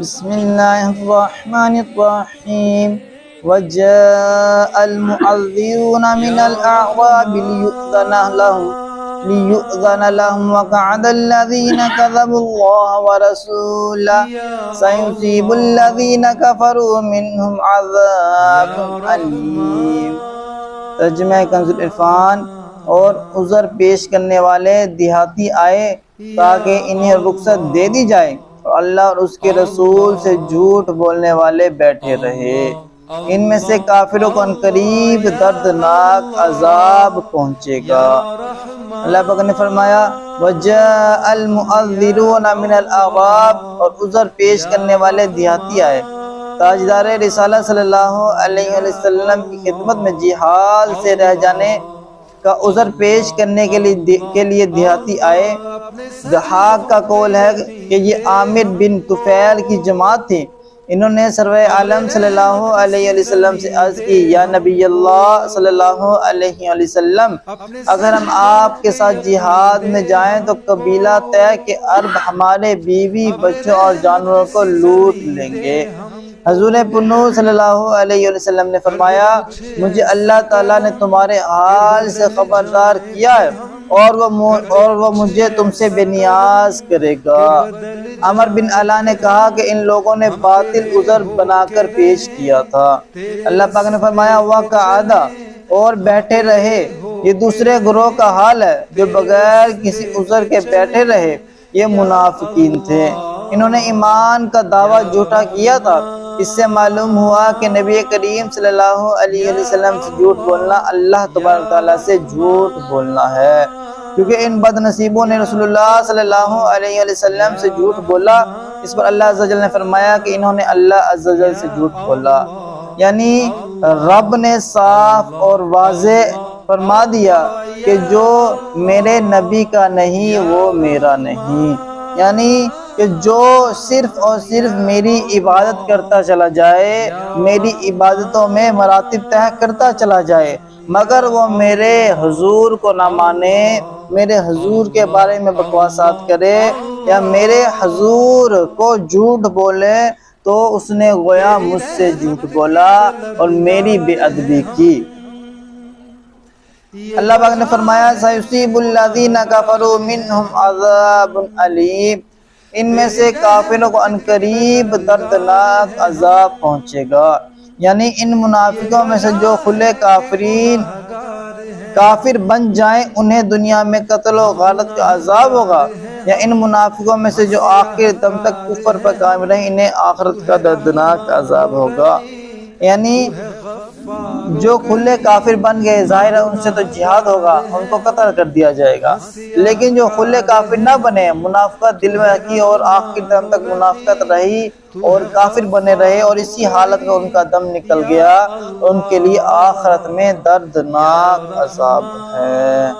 بسم الله الرحمن الرحيم وجاء المعذرون من الأعراب ليؤذن لهم وقعد الذين كذبوا الله ورسوله سيصيب الذين كفروا منهم عذاب أليم۔ ترجمہ کنز العرفان۔ اور عذر پیش کرنے والے دیہاتی آئے تاکہ انہیں رخصت دے دی جائے، اور اللہ اور اس کے رسول سے جھوٹ بولنے والے بیٹھے رہے۔ ان میں سے کافروں کو عنقریب دردناک عذاب پہنچے گا۔ اللہ پاک نے فرمایا وَجَاءَ الْمُعَذِّرُونَ مِنَ الْأَعْرَابِ، اور عذر پیش کرنے والے دیہاتی آئے۔ تاجدار رسالہ صلی اللہ علیہ وسلم کی خدمت میں جہاد سے رہ جانے کا عذر پیش کرنے کے لیے دیہاتی آئے۔ ضحاک کا قول ہے کہ یہ عامر بن طفیل کی جماعت تھی۔ انہوں نے سرور عالم صلی اللہ علیہ وسلم سے عرض کی، یا نبی اللہ صلی اللہ علیہ وسلم، اگر ہم آپ کے ساتھ جہاد میں جائیں تو قبیلہ طے کے عرب ہمارے بیوی بچوں اور جانوروں کو لوٹ لیں گے۔ حضور پنو صلی اللہ علیہ وسلم نے فرمایا، مجھے اللہ تعالیٰ نے تمہارے حال سے خبردار کیا ہے، اور وہ مجھے تم سے بے نیاز کرے گا۔ عمر بن علا نے کہا کہ ان لوگوں نے باطل عذر بنا کر پیش کیا تھا۔ اللہ پاک نے فرمایا وَقَعَدَ، اور بیٹھے رہے۔ یہ دوسرے گروہ کا حال ہے جو بغیر کسی عذر کے بیٹھے رہے، یہ منافقین تھے۔ انہوں نے ایمان کا دعویٰ جھوٹا کیا تھا۔ اس سے معلوم ہوا کہ نبی کریم صلی اللہ علیہ وسلم سے جھوٹ بولنا اللہ تبارک تعالیٰ سے جھوٹ بولنا ہے، کیونکہ ان بد نصیبوں نے رسول اللہ صلی اللہ علیہ وسلم سے جھوٹ بولا۔ اس پر اللہ عز و جل نے فرمایا کہ انہوں نے اللہ عز و جل سے جھوٹ بولا، یعنی رب نے صاف اور واضح فرما دیا کہ جو میرے نبی کا نہیں وہ میرا نہیں، یعنی کہ جو صرف اور صرف میری عبادت کرتا چلا جائے، میری عبادتوں میں مراتب طے کرتا چلا جائے، مگر وہ میرے حضور کو نہ مانے، میرے حضور کے بارے میں بکواسات کرے یا میرے حضور کو جھوٹ بولے، تو اس نے گویا مجھ سے جھوٹ بولا اور میری بے ادبی کی۔ اللہ پاک نے فرمایا سَيُصِيبُ الَّذِينَ كَفَرُوا مِنْهُمْ عَذَابٌ أَلِيمٌ، ان میں سے کافروں کو عنقریب دردناک عذاب پہنچے گا، یعنی ان منافقوں میں سے جو کھلے کافر بن جائیں انہیں دنیا میں قتل و غارت کا عذاب ہوگا، یا ان منافقوں میں سے جو آخر دم تک کفر پر قائم رہیں انہیں آخرت کا دردناک عذاب ہوگا۔ یعنی جو کھلے کافر بن گئے ظاہر ہے ان سے تو جہاد ہوگا، ان کو قتل کر دیا جائے گا، لیکن جو کھلے کافر نہ بنے، منافقت دل میں رکھی اور آخر دم تک منافقت رہی اور کافر بنے رہے اور اسی حالت میں ان کا دم نکل گیا، ان کے لیے آخرت میں دردناک عذاب ہے۔